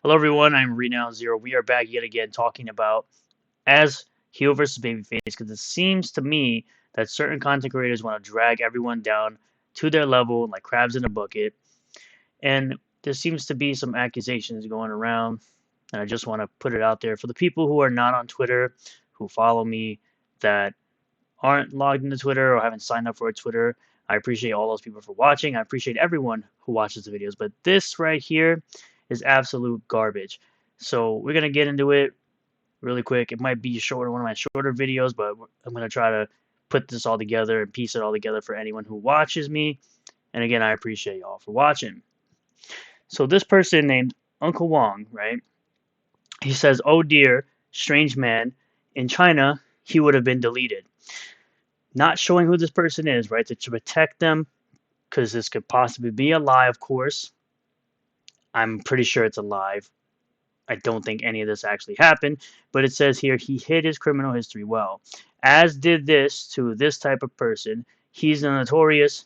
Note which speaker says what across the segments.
Speaker 1: Hello, everyone. I'm Renown Zero. We are back yet again talking about as heel versus babyface because it seems to me that certain content creators want to drag everyone down to their level like crabs in a bucket. And there seems to be some accusations going around. And I just want to put it out there for the people who are not on Twitter, who follow me, that aren't logged into Twitter or haven't signed up for a Twitter. I appreciate all those people for watching. I appreciate everyone who watches the videos. But this right here is absolute garbage. So we're gonna get into it really quick. It might be shorter, one of my shorter videos, but I'm gonna try to put this all together and piece it all together for anyone who watches me. And again, I appreciate y'all for watching. So this person named Uncle Wong, right? He says, "Oh dear, strange man. In China, he would have been deleted." Not showing who this person is, right? To protect them, because this could possibly be a lie, of course. I'm pretty sure it's a lie. I don't think any of this actually happened, but it says here he hid his criminal history well, as did this to this type of person. He's a notorious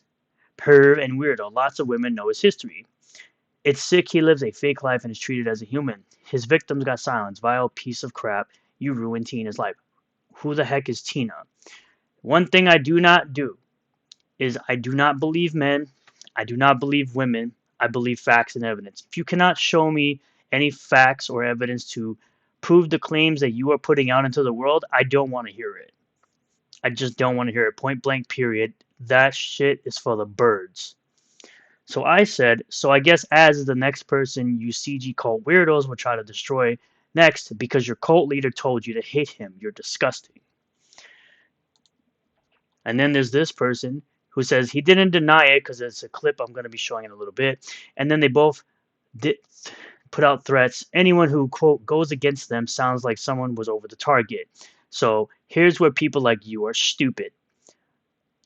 Speaker 1: perv and weirdo. Lots of women know his history. It's sick he lives a fake life and is treated as a human. His victims got silenced. Vile piece of crap. You ruined Tina's life. Who the heck is Tina? One thing I do not do is I do not believe men. I do not believe women. I believe facts and evidence. If you cannot show me any facts or evidence to prove the claims that you are putting out into the world, I don't want to hear it. I just don't want to hear it. Point blank, period. That shit is for the birds. So I said, so I guess as the next person you CG cult weirdos will try to destroy next because your cult leader told you to hate him. You're disgusting. And then there's this person who says he didn't deny it because it's a clip I'm going to be showing in a little bit. And then they both did put out threats. Anyone who, quote, goes against them sounds like someone was over the target. So here's where people like you are stupid.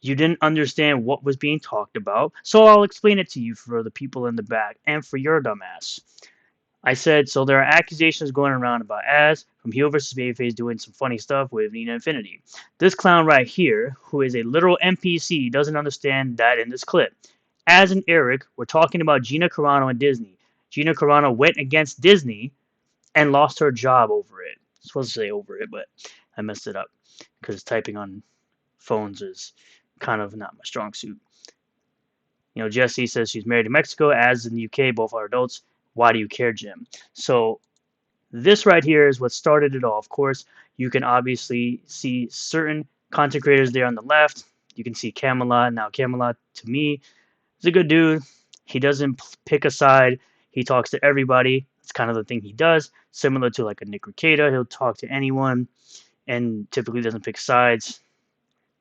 Speaker 1: You didn't understand what was being talked about, so I'll explain it to you for the people in the back and for your dumbass. I said, so there are accusations going around about Az from Heel vs. Babyface doing some funny stuff with Nina Infinity. This clown right here, who is a literal NPC, doesn't understand that in this clip. Az and Eric were talking about Gina Carano and Disney. Gina Carano went against Disney and lost her job over it. I'm supposed to say over it, but I messed it up because typing on phones is kind of not my strong suit. You know, Jesse says she's married in Mexico, Az in the UK, both are adults. Why do you care, Jim? So this right here is what started it all. Of course, you can obviously see certain content creators there on the left. You can see Camelot. Now, Camelot, to me, is a good dude. He doesn't pick a side. He talks to everybody. It's kind of the thing he does. Similar to like a Nick Rekieta, he'll talk to anyone and typically doesn't pick sides.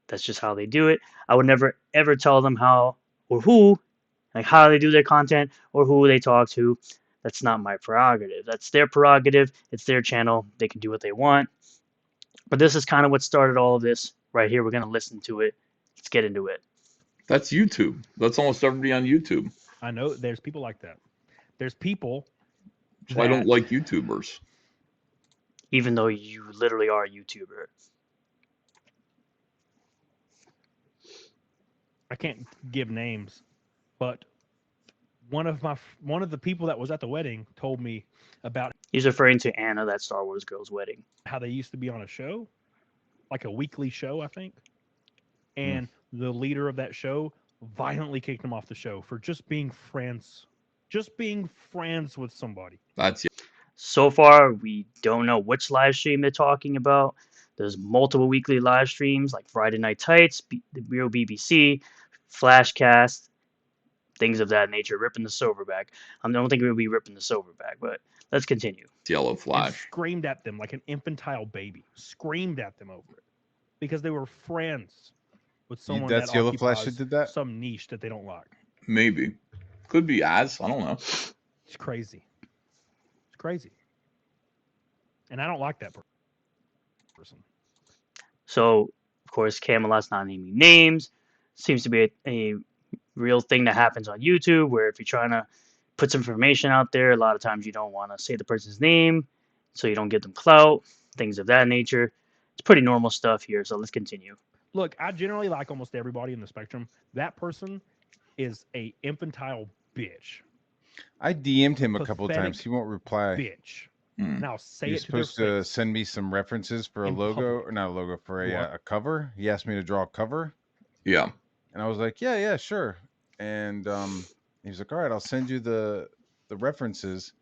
Speaker 1: That's just how they do it. I would never ever tell them how or who, like how they do their content or who they talk to. That's not my prerogative. That's their prerogative. It's their channel. They can do what they want. But this is kind of what started all of this right here. We're going to listen to it. Let's get into it.
Speaker 2: That's YouTube. That's almost everybody on YouTube.
Speaker 3: I know there's people like that. There's people
Speaker 2: That's why I don't
Speaker 3: that
Speaker 2: like YouTubers.
Speaker 1: Even though you literally are a YouTuber.
Speaker 3: I can't give names, but one of the people that was at the wedding told me about
Speaker 1: He's referring to Anna, that Star Wars girl's wedding.
Speaker 3: how they used to be on a show, like a weekly show, I think.
Speaker 2: Hmm.
Speaker 3: And the leader of that show violently kicked him off the show for just being friends with somebody.
Speaker 2: That's
Speaker 1: So far, we don't know which live stream they're talking about. There's multiple weekly live streams like Friday Night Tights, the Real BBC, Flashcast, things of that nature, ripping the silverback. I don't think we'll be ripping the silverback, but let's continue.
Speaker 2: Yellow
Speaker 3: And
Speaker 2: Flash.
Speaker 3: screamed at them like an infantile baby. Screamed at them over it because they were friends with someone that
Speaker 4: That's Yellow Flash that
Speaker 3: occupies
Speaker 4: did that?
Speaker 3: some niche that they don't like.
Speaker 2: Maybe. Could be Az. I don't know.
Speaker 3: It's crazy. It's crazy. And I don't like that person.
Speaker 1: So, of course, Camelot's not naming names. Seems to be a real thing that happens on YouTube where if you're trying to put some information out there, a lot of times you don't want to say the person's name so you don't give them clout, things of that nature. It's pretty normal stuff here, so let's continue.
Speaker 3: Look, I generally like almost everybody in the spectrum. That person is a infantile bitch.
Speaker 4: I DM'd him a couple of
Speaker 3: Pathetic
Speaker 4: times. He won't reply.
Speaker 3: bitch.
Speaker 2: Hmm.
Speaker 3: And I'll say
Speaker 4: He
Speaker 3: it
Speaker 4: was
Speaker 3: to their
Speaker 4: supposed to
Speaker 3: face.
Speaker 4: send me some references for a
Speaker 3: In
Speaker 4: logo,
Speaker 3: public.
Speaker 4: or not a logo, for
Speaker 3: What?
Speaker 4: a cover. He asked me to draw a cover,
Speaker 2: Yeah.
Speaker 4: and I was like, yeah, sure. And he was like, all right, I'll send you the references.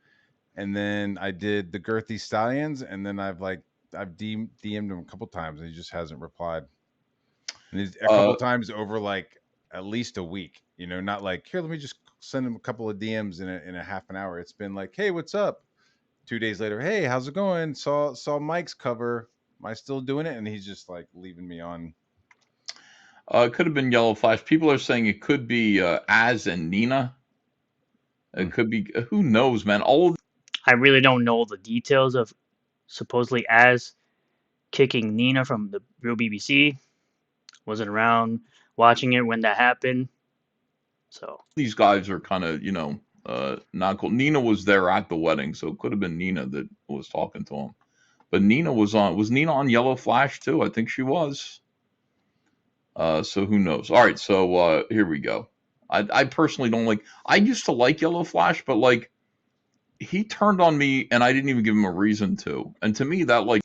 Speaker 4: And then I did the Girthy Stallions, and then I've DM'd him a couple times, and he just hasn't replied. And a couple times over like at least a week, not like, here, let me just send him a couple of DMs in a half an hour. It's been like, hey, what's up? 2 days later, hey, how's it going? Saw Mike's cover. Am I still doing it? And he's just like leaving me on.
Speaker 2: It could have been Yellow Flash. People are saying it could be Az and Nina. It could be, who knows, man.
Speaker 1: I really don't know the details of supposedly Az kicking Nina from the real BBC. Wasn't around watching it when that happened. So
Speaker 2: these guys are kind of, not cool. Nina was there at the wedding, so it could have been Nina that was talking to him. But Nina was Nina on Yellow Flash too? I think she was. So who knows? All right, so here we go. I personally don't like. I used to like Yellow Flash, but like he turned on me, and I didn't even give him a reason to. And to me, that like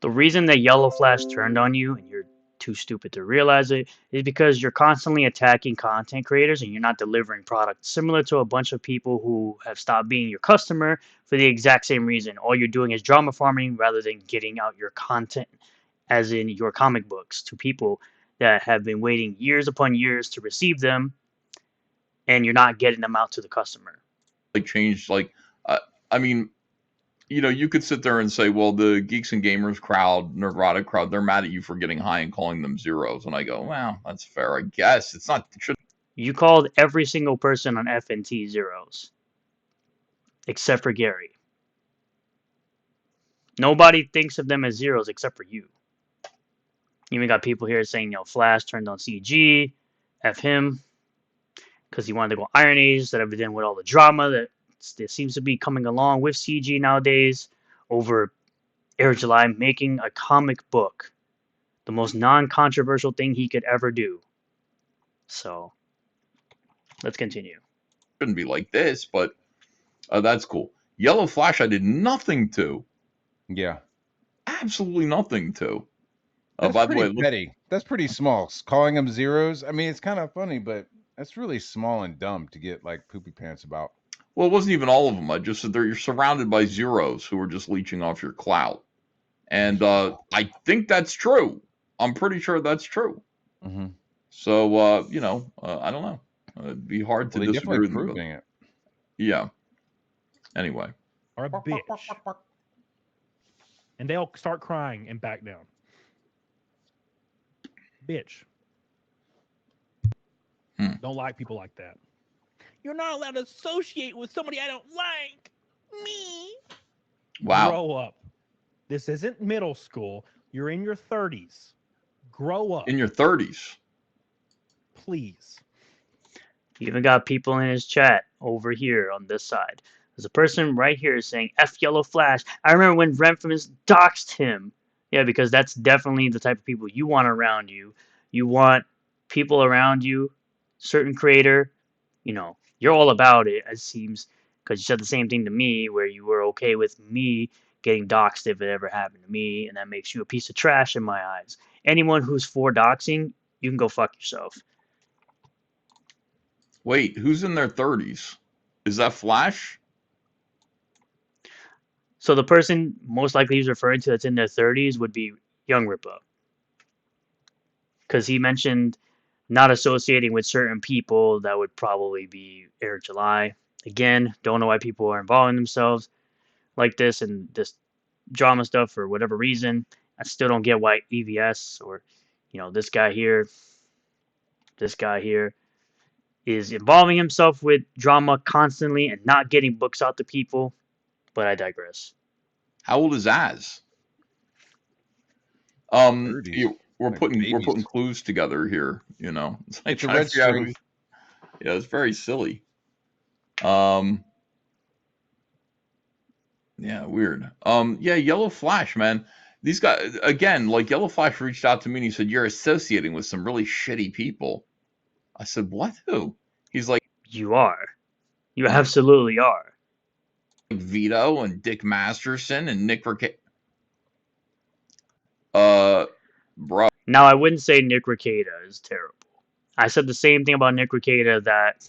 Speaker 1: the reason that Yellow Flash turned on you and you're too stupid to realize it is because you're constantly attacking content creators and you're not delivering products. Similar to a bunch of people who have stopped being your customer for the exact same reason. All you're doing is drama farming rather than getting out your content, as in your comic books, to people that have been waiting years upon years to receive them, and you're not getting them out to the customer.
Speaker 2: changed. Like, I mean, you could sit there and say, well, the Geeks and Gamers crowd, Nerdrotic crowd, they're mad at you for getting high and calling them zeros. And I go, well, that's fair, I guess. It's not.
Speaker 1: You called every single person on FNT zeros, except for Gary. Nobody thinks of them as zeros except for you. You even got people here saying, Flash turned on CG, F him, because he wanted to go Iron Age instead of dealing with all the drama that seems to be coming along with CG nowadays over Eric July making a comic book. The most non-controversial thing he could ever do. So, let's continue.
Speaker 2: Shouldn't be like this, but that's cool. Yellow Flash, I did nothing to.
Speaker 4: Yeah.
Speaker 2: Absolutely nothing to.
Speaker 4: That's
Speaker 2: by the
Speaker 4: pretty
Speaker 2: way,
Speaker 4: petty. That's pretty small. Calling them zeros. I mean, it's kind of funny, but that's really small and dumb to get like poopy pants about.
Speaker 2: Well, it wasn't even all of them. I just said there you're surrounded by zeros who are just leeching off your clout. And I think that's true. I'm pretty sure that's true.
Speaker 4: Mm-hmm.
Speaker 2: So, I don't know. It'd be hard to disagree with
Speaker 4: proving
Speaker 2: me.
Speaker 4: it.
Speaker 2: Yeah. Anyway.
Speaker 3: Or a bitch. And they'll start crying and back down. Bitch. Don't like people like that. You're not allowed to associate with somebody I don't like. Me.
Speaker 2: Wow.
Speaker 3: Grow up. This isn't middle school. You're in your 30s. Grow up.
Speaker 2: In your 30s.
Speaker 3: Please.
Speaker 1: You even got people in his chat over here on this side. There's a person right here saying F Yellow Flash. I remember when Renfamous doxed him. Yeah, because that's definitely the type of people you want around you. You want people around you, certain creator, you're all about it, it seems, because you said the same thing to me, where you were okay with me getting doxed if it ever happened to me, and that makes you a piece of trash in my eyes. Anyone who's for doxing, you can go fuck yourself.
Speaker 2: Wait, who's in their 30s? Is that Flash?
Speaker 1: So the person most likely he's referring to that's in their 30s would be Young Ripper. Because he mentioned not associating with certain people. That would probably be Eric July. Again, don't know why people are involving themselves like this and this drama stuff for whatever reason. I still don't get why EVS or, this guy here is involving himself with drama constantly and not getting books out to people. But I digress.
Speaker 2: How old is Az?
Speaker 4: 30s.
Speaker 2: We're
Speaker 4: Like
Speaker 2: putting clues together here. It's like
Speaker 4: It's a red string.
Speaker 2: Yeah, it's very silly. Yeah, weird. Yeah, Yellow Flash, man. These guys again, like Yellow Flash reached out to me and he said, "You're associating with some really shitty people." I said, "What? Who?" He's like,
Speaker 1: You are. You absolutely are.
Speaker 2: Vito and Dick Masterson and Nick Reichardt. Bro.
Speaker 1: Now, I wouldn't say Nick Rekieta is terrible. I said the same thing about Nick Rekieta, that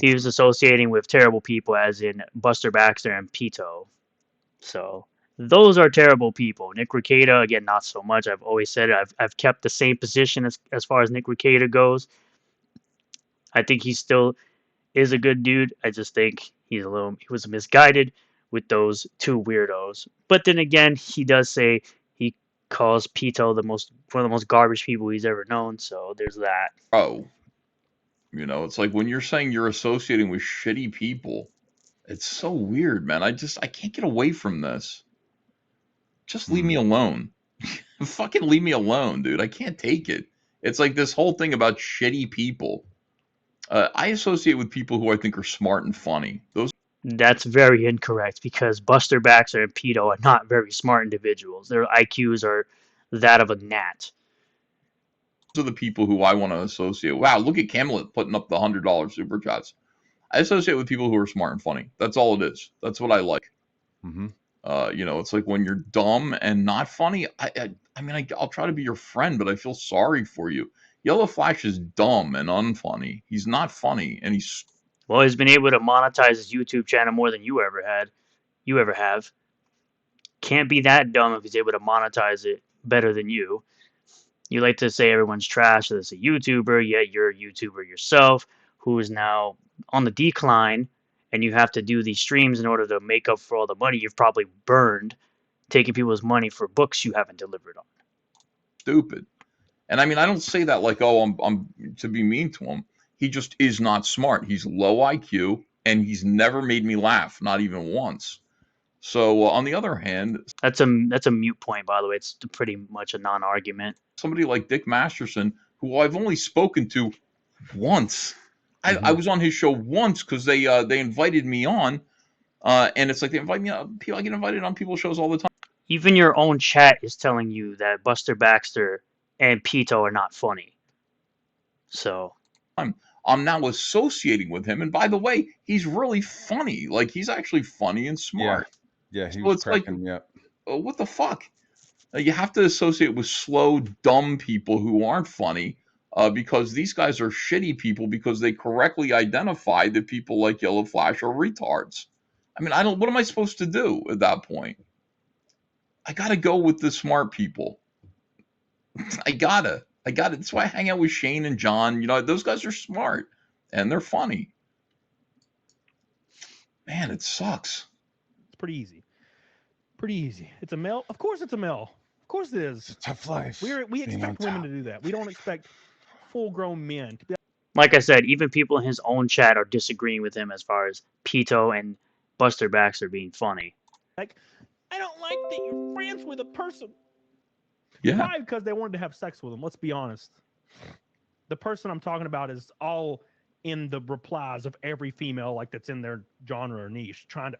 Speaker 1: he was associating with terrible people, as in Buster Baxter and Pito. So those are terrible people. Nick Rekieta, again, not so much. I've always said it. I've kept the same position as far as Nick Rekieta goes. I think he still is a good dude. I just think he was misguided with those two weirdos. But then again, he does say he calls Pito one of the most garbage people he's ever known. So there's that.
Speaker 2: Bro. You know, it's like when you're saying you're associating with shitty people, it's so weird, man. I can't get away from this. Just leave me alone. Fucking leave me alone, dude. I can't take it. It's like this whole thing about shitty people. I associate with people who I think are smart and funny.
Speaker 1: That's very incorrect, because Buster Baxter and Pito are not very smart individuals. Their IQs are that of a gnat.
Speaker 2: Those are the people who I want to associate. Wow, look at Camelot putting up the $100 super chats. I associate with people who are smart and funny. That's all it is. That's what I like.
Speaker 4: Mm-hmm.
Speaker 2: You know, it's like when you're dumb and not funny. I mean, I'll try to be your friend, but I feel sorry for you. Yellow Flash is dumb and unfunny. He's not funny, and he's
Speaker 1: Well, he's been able to monetize his YouTube channel more than you ever have. Can't be that dumb if he's able to monetize it better than you. You like to say everyone's trash as a YouTuber, yet you're a YouTuber yourself who is now on the decline, and you have to do these streams in order to make up for all the money you've probably burned taking people's money for books you haven't delivered on.
Speaker 2: stupid. And I mean, I don't say that like, oh, I'm to be mean to him. He just is not smart. He's low IQ, and he's never made me laugh, not even once. So on the other hand,
Speaker 1: That's a mute point, by the way. It's pretty much a non-argument.
Speaker 2: somebody like Dick Masterson, who I've only spoken to once. I was on his show once because they invited me on, and it's like they invite me on. I get invited on people's shows all the time.
Speaker 1: Even your own chat is telling you that Buster Baxter and Pito are not funny. So
Speaker 2: I'm now associating with him, and by the way, he's really funny. Like, he's actually funny and smart.
Speaker 4: Yeah, he
Speaker 2: So
Speaker 4: was
Speaker 2: it's like,
Speaker 4: cracking me up.
Speaker 2: what the fuck? You have to associate with slow, dumb people who aren't funny, because these guys are shitty people because they correctly identify that people like Yellow Flash are retards. I mean, what am I supposed to do at that point? I gotta go with the smart people. I gotta. That's why I hang out with Shane and John. You know, those guys are smart and they're funny. Man, it sucks.
Speaker 3: It's pretty easy. Pretty easy. It's a male. Of course, it's a male. Of course, it
Speaker 4: It's
Speaker 3: is.
Speaker 4: a tough life.
Speaker 3: We
Speaker 4: being on
Speaker 3: expect women
Speaker 4: top.
Speaker 3: to do that. We don't expect full-grown men to be
Speaker 1: like I said, even people in his own chat are disagreeing with him as far as Pito and Buster Baxter being funny.
Speaker 3: like, I don't like that you're friends with a person.
Speaker 2: Yeah.
Speaker 3: Probably because they wanted to have sex with him. Let's be honest. The person I'm talking about is all in the replies of every female like that's in their genre or niche, trying to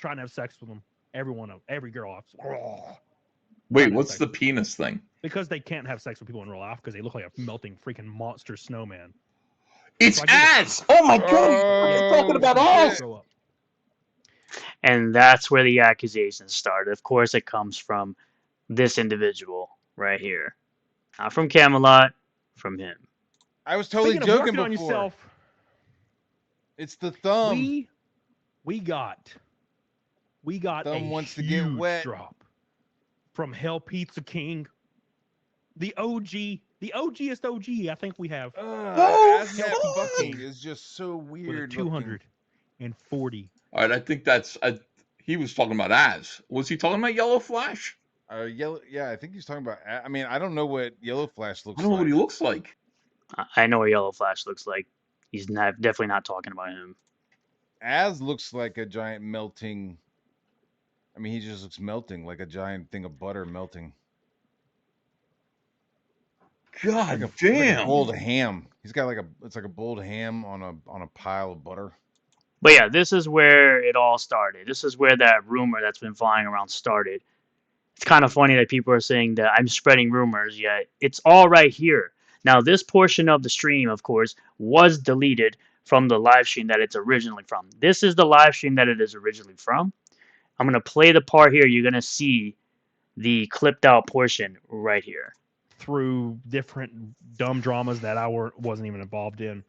Speaker 3: have sex with them. Every girl.
Speaker 2: Wait, what's the penis thing?
Speaker 3: Because they can't have sex with people in real life because they look like a melting freaking monster snowman.
Speaker 2: It's
Speaker 3: So I get it.
Speaker 2: ass! Oh my god! You're talking about ass!
Speaker 3: Grow up.
Speaker 1: And that's where the accusations started. Of course, it comes from this individual right here. Not from Camelot, from him.
Speaker 4: I was totally
Speaker 3: Speaking of
Speaker 4: joking
Speaker 3: working
Speaker 4: before.
Speaker 3: on yourself,
Speaker 4: It's the thumb.
Speaker 3: we got
Speaker 4: Thumb
Speaker 3: a
Speaker 4: wants to get
Speaker 3: huge
Speaker 4: wet.
Speaker 3: drop from Hell Pizza King, the OGest OG I think we have.
Speaker 2: Oh,
Speaker 4: As that
Speaker 2: fuck.
Speaker 4: fucking is just so
Speaker 3: With a
Speaker 4: weird. looking.
Speaker 3: 240.
Speaker 2: All right, I think he was talking about Az. Was he talking about Yellow Flash?
Speaker 4: Yellow. Yeah, I think he's talking about. I mean, I don't know what Yellow Flash looks
Speaker 2: I don't know
Speaker 4: like.
Speaker 2: what he looks like.
Speaker 1: I know what Yellow Flash looks like. He's definitely not talking about him.
Speaker 4: Az looks like a giant melting. I mean, he just looks melting, like a giant thing of butter melting.
Speaker 2: God
Speaker 4: Like a
Speaker 2: damn.
Speaker 4: boiled ham. He's got it's like a boiled ham on a pile of butter.
Speaker 1: But yeah, this is where it all started. This is where that rumor that's been flying around started. It's kind of funny that people are saying that I'm spreading rumors, yet it's all right here. Now, this portion of the stream, of course, was deleted from the live stream that it's originally from. This is the live stream that it is originally from. I'm going to play the part here. You're going to see the clipped out portion right here.
Speaker 3: Through different dumb dramas that I wasn't even involved in,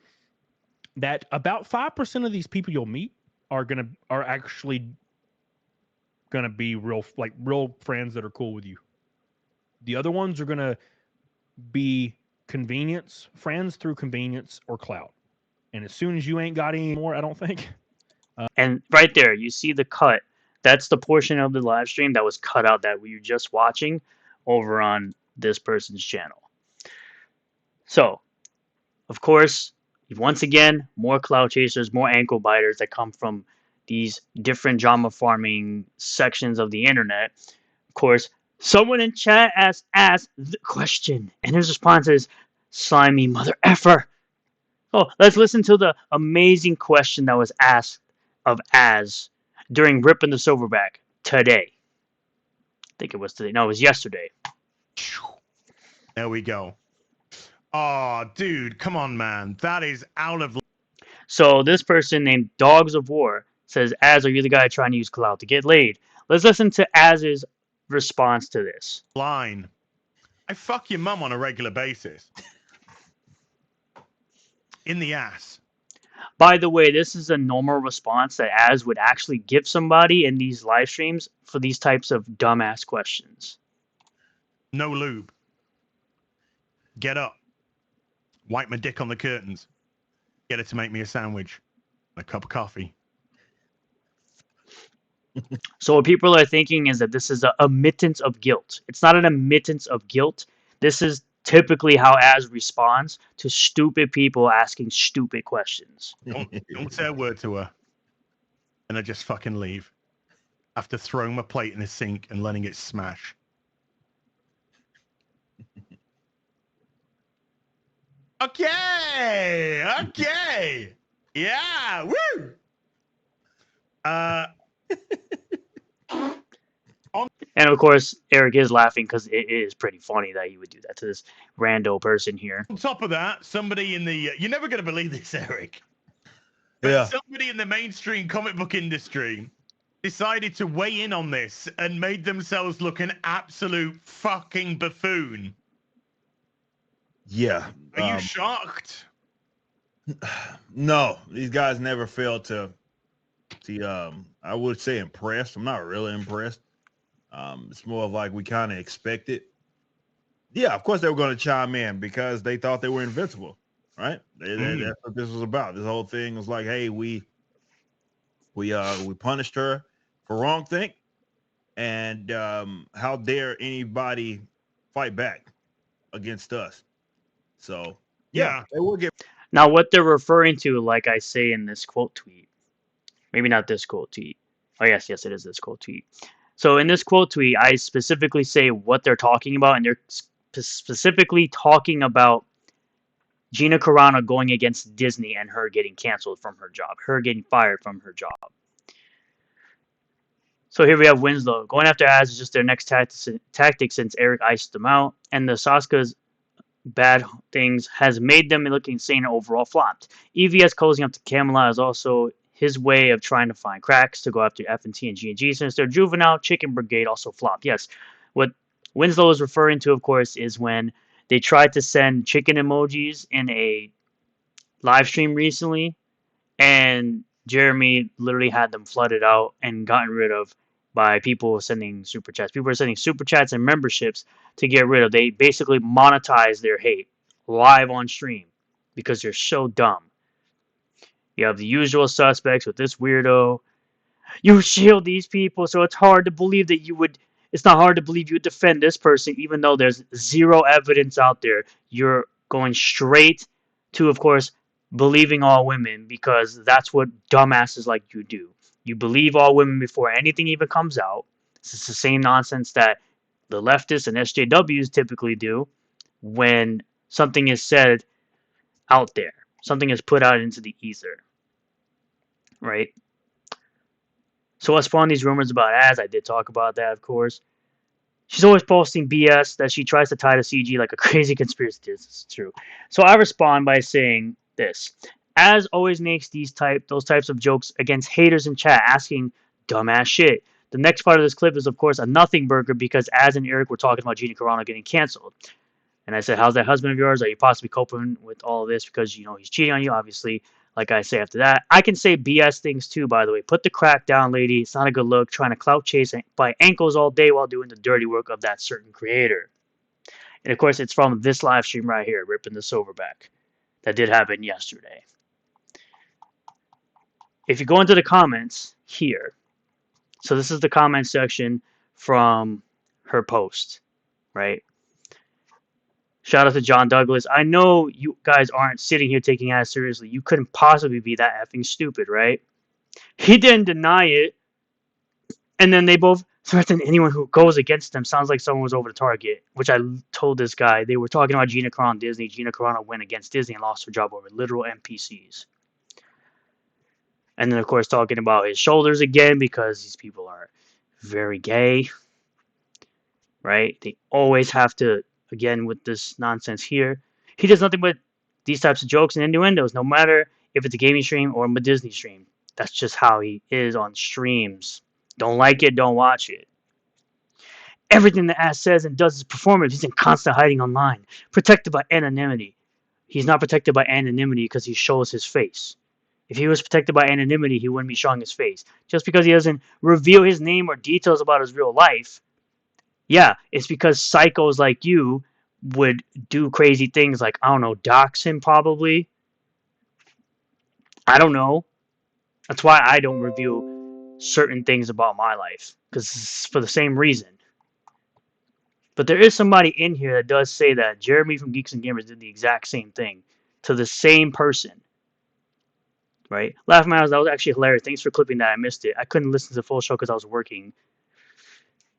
Speaker 3: that about 5% of these people you'll meet are actually gonna be real friends that are cool with you. The other ones are gonna be convenience friends through convenience or clout. And as soon as you ain't got any more, I don't think.
Speaker 1: And right there, you see the cut. That's the portion of the live stream that was cut out that we were just watching over on this person's channel. So, of course, once again, more cloud chasers, more ankle biters that come from these different drama farming sections of the internet. Of course, someone in chat asked the question, and his response is, slimy mother effer. Oh, let's listen to the amazing question that was asked of Az during Ripping the Silverback today. I think it was today. No, it was yesterday.
Speaker 5: There we go. Oh, dude, come on, man. That is out of
Speaker 1: So this person named Dogs of War says, Az, are you the guy trying to use clout to get laid? Let's listen to Az's response to this.
Speaker 5: line. I fuck your mum on a regular basis. In the ass.
Speaker 1: By the way, this is a normal response that Az would actually give somebody in these live streams for these types of dumbass questions.
Speaker 5: No lube. Get up. Wipe my dick on the curtains. Get her to make me a sandwich. And a cup of coffee.
Speaker 1: So what people are thinking is that this is an admittance of guilt. It's not an admittance of guilt. This is typically how Az responds to stupid people asking stupid questions.
Speaker 5: Don't say a word to her. And I just fucking leave. After throwing my plate in the sink and letting it smash. Okay. Yeah. Woo.
Speaker 1: And of course, Eric is laughing because it is pretty funny that he would do that to this rando person here.
Speaker 5: On top of that, somebody in the you're never gonna believe this, Eric. But
Speaker 6: Yeah.
Speaker 5: somebody in the mainstream comic book industry decided to weigh in on this and made themselves look an absolute fucking buffoon.
Speaker 6: Yeah.
Speaker 5: Are you shocked?
Speaker 6: No, these guys never fail to I would say impressed. I'm not really impressed. It's more of like we kind of expected. Yeah, of course they were going to chime in because they thought they were invincible, right? That's what this was about. This whole thing was like, hey, we punished her for wrongthink, and how dare anybody fight back against us? So yeah. They will get.
Speaker 1: Now, what they're referring to, like I say in this quote tweet, maybe not this quote tweet. Oh, yes, it is this quote tweet. So in this quote tweet, I specifically say what they're talking about, and they're specifically talking about Gina Carano going against Disney and her getting canceled from her job, her getting fired from her job. So here we have Winslow. Going after Az is just their next tactic since Eric iced them out, and the Sasuke's bad things has made them look insane and overall flopped. EVS closing up to Camelot is also his way of trying to find cracks to go after F&T and G&G since their Juvenile Chicken Brigade also flopped. Yes, what Winslow is referring to, of course, is when they tried to send chicken emojis in a live stream recently, and Jeremy literally had them flooded out and gotten rid of by people sending super chats. People are sending super chats and memberships to get rid of. They basically monetize their hate live on stream because they're so dumb. You have the usual suspects with this weirdo. You shield these people, so it's hard to believe that you would. It's not hard to believe you would defend this person, even though there's zero evidence out there. You're going straight to, of course, believing all women because that's what dumbasses like you do. You believe all women before anything even comes out. It's the same nonsense that the leftists and SJWs typically do when something is said out there. Something is put out into the ether. Right? So what spawned these rumors about Az? I did talk about that, of course. She's always posting BS that she tries to tie to CG like a crazy conspiracy theorist. This is true. So I respond by saying this. As always makes those types of jokes against haters in chat, asking dumbass shit. The next part of this clip is, of course, a nothing burger because Az and Eric were talking about Gina Carano getting canceled. And I said, how's that husband of yours? Are you possibly coping with all of this because, he's cheating on you? Obviously, like I say after that. I can say BS things too, by the way. Put the crack down, lady. It's not a good look. Trying to clout chase by ankles all day while doing the dirty work of that certain creator. And, of course, it's from this live stream right here, ripping the silverback. That did happen yesterday. If you go into the comments here, so this is the comment section from her post, right? Shout out to John Douglas. I know you guys aren't sitting here taking Az seriously. You couldn't possibly be that effing stupid, right? He didn't deny it. And then they both threaten anyone who goes against them. Sounds like someone was over to Target, which I told this guy. They were talking about Gina Carano Disney. Gina Carano went against Disney and lost her job over literal NPCs. And then, of course, talking about his shoulders again because these people are very gay, right? They always have to, again, with this nonsense here. He does nothing but these types of jokes and innuendos, no matter if it's a gaming stream or a Disney stream. That's just how he is on streams. Don't like it, don't watch it. Everything that Az says and does is performative. He's in constant hiding online, protected by anonymity. He's not protected by anonymity because he shows his face. If he was protected by anonymity, he wouldn't be showing his face. Just because he doesn't reveal his name or details about his real life, yeah, it's because psychos like you would do crazy things like, I don't know, dox him probably. I don't know. That's why I don't reveal certain things about my life, because it's for the same reason. But there is somebody in here that does say that Jeremy from Geeks and Gamers did the exact same thing to the same person. Right? Laugh my ass, that was actually hilarious. Thanks for clipping that. I missed it. I couldn't listen to the full show because I was working.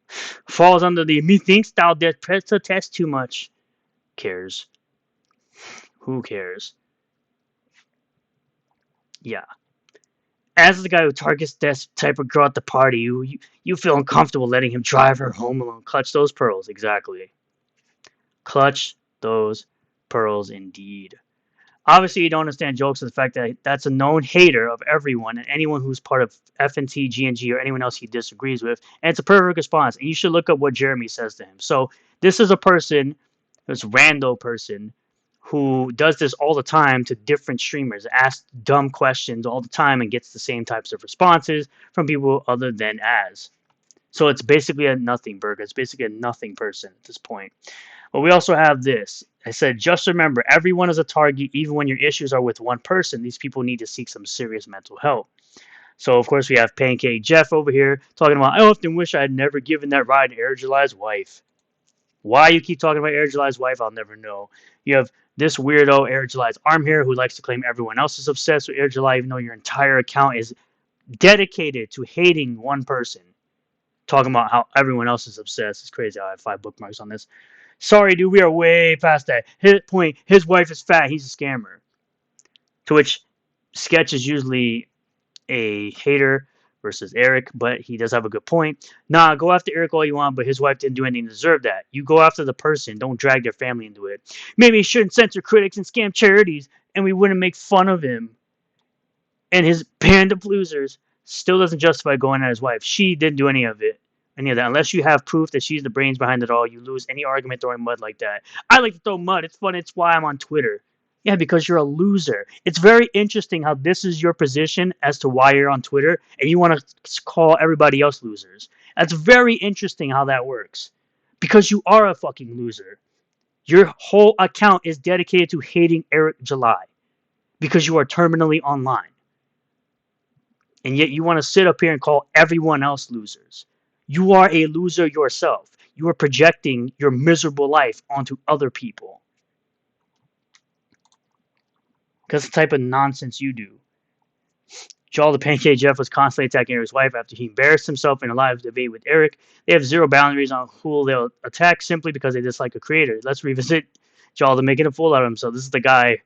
Speaker 1: Falls under the methinks thou did protest too much. Cares. Who cares? Yeah. As the guy who targets this type of girl at the party, you feel uncomfortable letting him drive her home alone. Clutch those pearls. Exactly. Clutch those pearls indeed. Obviously, you don't understand jokes of the fact that that's a known hater of everyone and anyone who's part of FNT, GNG, or anyone else he disagrees with. And it's a perfect response. And you should look up what Jeremy says to him. So this is a person, this rando person, who does this all the time to different streamers, asks dumb questions all the time and gets the same types of responses from people other than Az. So it's basically a nothing burger. It's basically a nothing person at this point. But we also have this. I said, just remember, everyone is a target, even when your issues are with one person. These people need to seek some serious mental help. So, of course, we have Pancake Jeff over here talking about, I often wish I had never given that ride to Air July's wife. Why you keep talking about Air July's wife, I'll never know. You have this weirdo Air July's arm here who likes to claim everyone else is obsessed with Air July, even though your entire account is dedicated to hating one person. Talking about how everyone else is obsessed. It's crazy. I have 5 bookmarks on this. Sorry, dude, we are way past that. His wife is fat. He's a scammer. To which Sketch is usually a hater versus Eric, but he does have a good point. Nah, go after Eric all you want, but his wife didn't do anything to deserve that. You go after the person. Don't drag their family into it. Maybe he shouldn't censor critics and scam charities, and we wouldn't make fun of him. And his band of losers still doesn't justify going at his wife. She didn't do any of it. Any of that. Unless you have proof that she's the brains behind it all, you lose any argument throwing mud like that. I like to throw mud. It's fun. It's why I'm on Twitter. Yeah, because you're a loser. It's very interesting how this is your position as to why you're on Twitter, and you want to call everybody else losers. That's very interesting how that works. Because you are a fucking loser. Your whole account is dedicated to hating Eric July. Because you are terminally online. And yet you want to sit up here and call everyone else losers. You are a loser yourself. You are projecting your miserable life onto other people. That's the type of nonsense you do. Jaw the Pancake Jeff was constantly attacking Eric's wife after he embarrassed himself in a live debate with Eric. They have zero boundaries on who they'll attack simply because they dislike a creator. Let's revisit Jaw the making a fool out of himself. This is the guy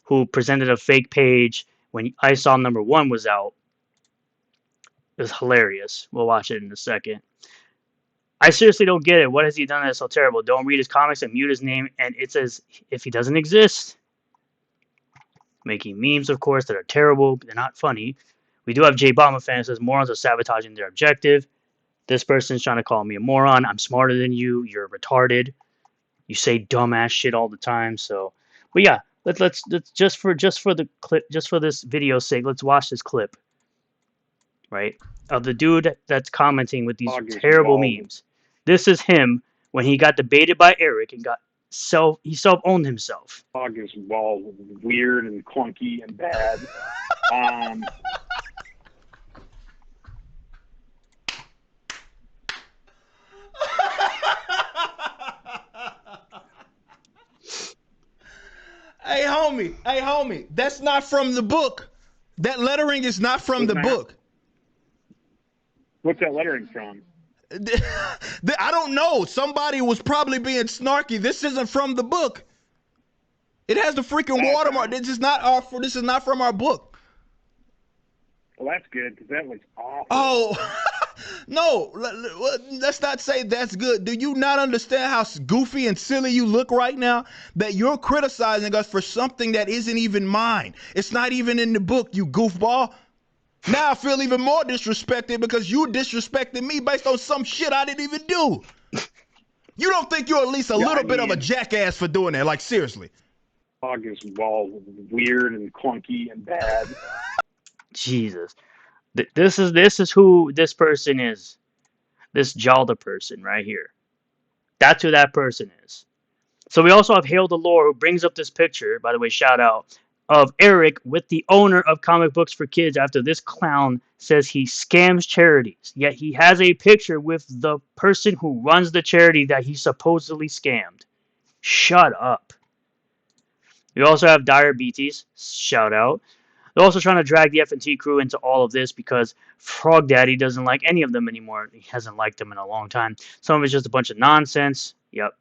Speaker 1: who presented a fake page when ISOL number 1 was out. It was hilarious. We'll watch it in a second. I seriously don't get it. What has he done that's so terrible? Don't read his comics and mute his name, and it's as if he doesn't exist. making memes, of course, that are terrible. They're not funny. We do have J Bomber fan says morons are sabotaging their objective. This person's trying to call me a moron. I'm smarter than you. You're retarded. You say dumbass shit all the time. So, but yeah, let's just for the clip, just for this video's sake, let's watch this clip, right, of the dude that's commenting with these terrible memes. This is him when he got debated by Eric and he self-owned himself.
Speaker 7: Dog is all weird and clunky and bad.
Speaker 5: Hey homie, that's not from the book. That lettering is not from the book.
Speaker 7: What's that lettering from?
Speaker 5: I don't know. Somebody was probably being snarky. This isn't from the book. It has the freaking watermark. This is not from our book.
Speaker 7: Well, that's good because that looks awful.
Speaker 5: Oh, no. Let's not say that's good. Do you not understand how goofy and silly you look right now? That you're criticizing us for something that isn't even mine. It's not even in the book, you goofball. Now I feel even more disrespected because you disrespected me based on some shit I didn't even do. You don't think you're at least a little bit of a jackass for doing that? Like, seriously.
Speaker 7: Dog is all weird and clunky and bad.
Speaker 1: Jesus. This is who this person is. This Jalda person right here. That's who that person is. So we also have Hail the Lore, who brings up this picture, by the way, shout out, of Eric with the owner of Comic Books for Kids after this clown says he scams charities. Yet he has a picture with the person who runs the charity that he supposedly scammed. Shut up. We also have Dire Beaties, shout out. They're also trying to drag the F&T crew into all of this because Frog Daddy doesn't like any of them anymore. He hasn't liked them in a long time. Some of it's just a bunch of nonsense. Yep.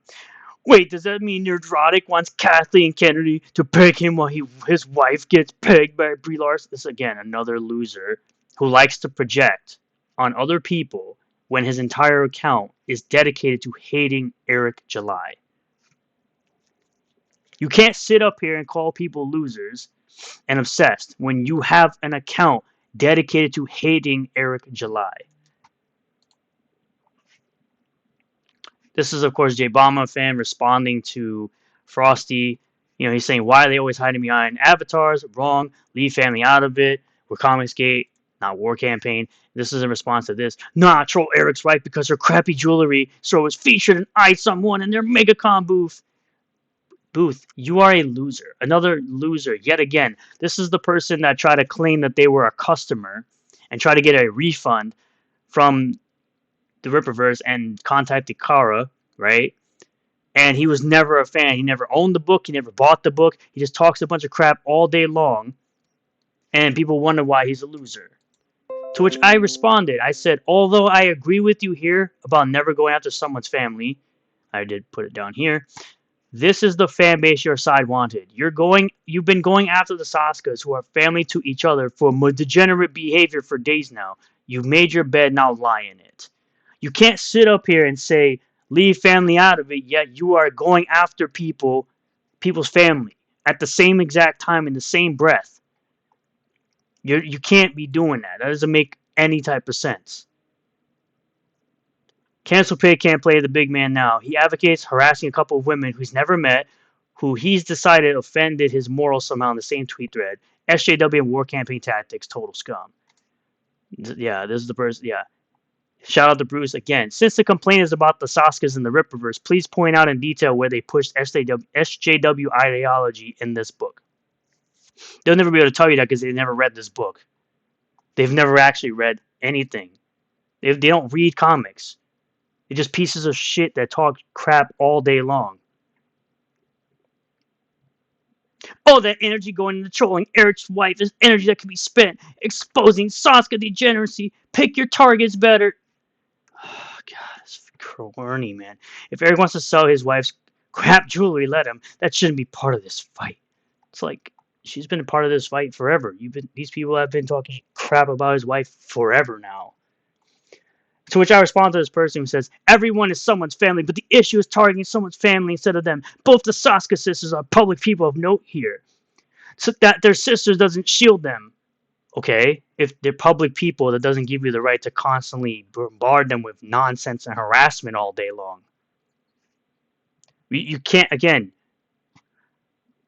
Speaker 1: Wait, does that mean Nerdrotic wants Kathleen Kennedy to peg him while his wife gets pegged by Brie Larson? This, again, another loser who likes to project on other people when his entire account is dedicated to hating Eric July. You can't sit up here and call people losers and obsessed when you have an account dedicated to hating Eric July. This is, of course, J Bomber fan responding to Frosty. You know, he's saying, why are they always hiding behind avatars? Wrong. Leave family out of it. We're Comicsgate, not War Campaign. This is in response to this. Nah, Troll Eric's right because her crappy jewelry store was featured in iSomeone in their MegaCon booth. You are a loser. Another loser, yet again. This is the person that tried to claim that they were a customer and try to get a refund from the Rippaverse and contacted Kara, right? And he was never a fan. He never owned the book. He never bought the book. He just talks a bunch of crap all day long. And people wonder why he's a loser. To which I responded. I said, although I agree with you here about never going after someone's family, I did put it down here. This is the fan base your side wanted. You've been going after the Saskas, who are family to each other, for more degenerate behavior for days now. You've made your bed, now lie in it. You can't sit up here and say, leave family out of it, yet you are going after people's family at the same exact time in the same breath. You can't be doing that. That doesn't make any type of sense. Cancel Pig can't play the big man now. He advocates harassing a couple of women who he's never met, who he's decided offended his morals somehow in the same tweet thread. SJW and War Campaign Tactics, total scum. Yeah, this is the person, yeah. Shout out to Bruce again. Since the complaint is about the Saskas and the Rippaverse, please point out in detail where they pushed SJW ideology in this book. They'll never be able to tell you that because they never read this book. They've never actually read anything. They don't read comics. They're just pieces of shit that talk crap all day long. All that energy going into trolling Eric's wife is energy that can be spent exposing Saska degeneracy. Pick your targets better. Oh, God, it's corny, man. If Eric wants to sell his wife's crap jewelry, let him. That shouldn't be part of this fight. It's like, she's been a part of this fight forever. These people have been talking crap about his wife forever now. To which I respond to this person who says, everyone is someone's family, but the issue is targeting someone's family instead of them. Both the Saska sisters are public people of note here. so that their sisters doesn't shield them. Okay, if they're public people, that doesn't give you the right to constantly bombard them with nonsense and harassment all day long. You can't, again,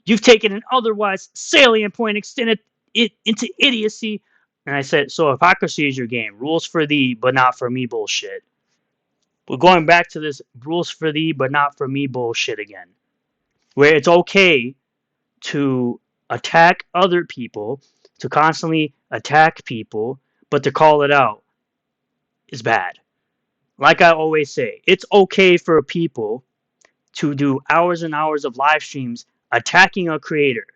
Speaker 1: you've taken an otherwise salient point, extended it into idiocy. And I said, so hypocrisy is your game. Rules for thee, but not for me bullshit. We're going back to this rules for thee, but not for me bullshit again. Where it's okay to attack other people, to constantly attack people, but to call it out is bad. Like I always say, it's okay for people to do hours and hours of live streams attacking a creator,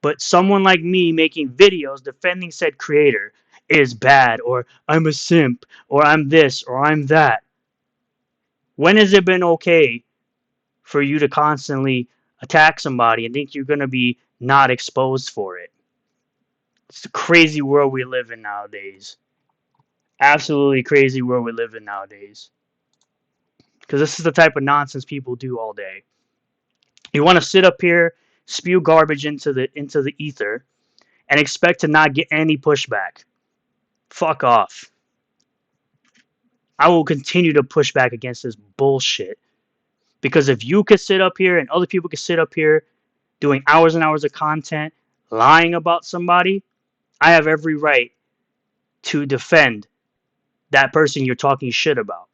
Speaker 1: but someone like me making videos defending said creator is bad, or I'm a simp, or I'm this, or I'm that. When has it been okay for you to constantly attack somebody and think you're going to be not exposed for it? It's the crazy world we live in nowadays. Absolutely crazy world we live in nowadays. Because this is the type of nonsense people do all day. You want to sit up here, spew garbage into the ether, and expect to not get any pushback. Fuck off. I will continue to push back against this bullshit. Because if you could sit up here and other people could sit up here doing hours and hours of content, lying about somebody, I have every right to defend that person you're talking shit about.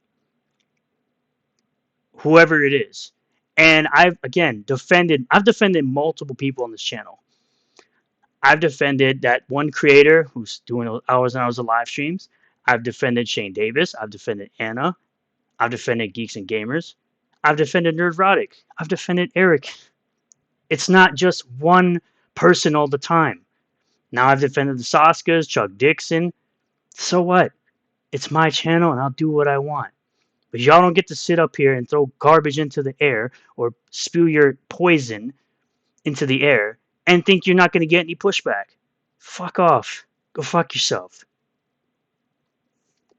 Speaker 1: Whoever it is. And I've defended multiple people on this channel. I've defended that one creator who's doing hours and hours of live streams. I've defended Shane Davis. I've defended Anna. I've defended Geeks and Gamers. I've defended Nerdrotic. I've defended Eric. It's not just one person all the time. Now I've defended the Saskas, Chuck Dixon. So what? It's my channel and I'll do what I want. But y'all don't get to sit up here and throw garbage into the air or spew your poison into the air and think you're not going to get any pushback. Fuck off. Go fuck yourself.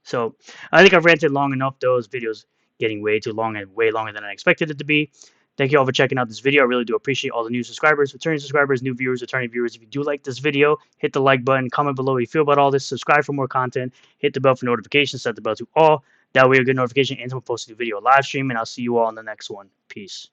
Speaker 1: So I think I've ranted long enough. Those videos getting way too long and way longer than I expected it to be. Thank you all for checking out this video. I really do appreciate all the new subscribers, returning subscribers, new viewers, returning viewers. If you do like this video, hit the like button, comment below what you feel about all this, subscribe for more content, hit the bell for notifications, set the bell to all. That way you'll get notification anytime I post a new video live stream, and I'll see you all in the next one. Peace.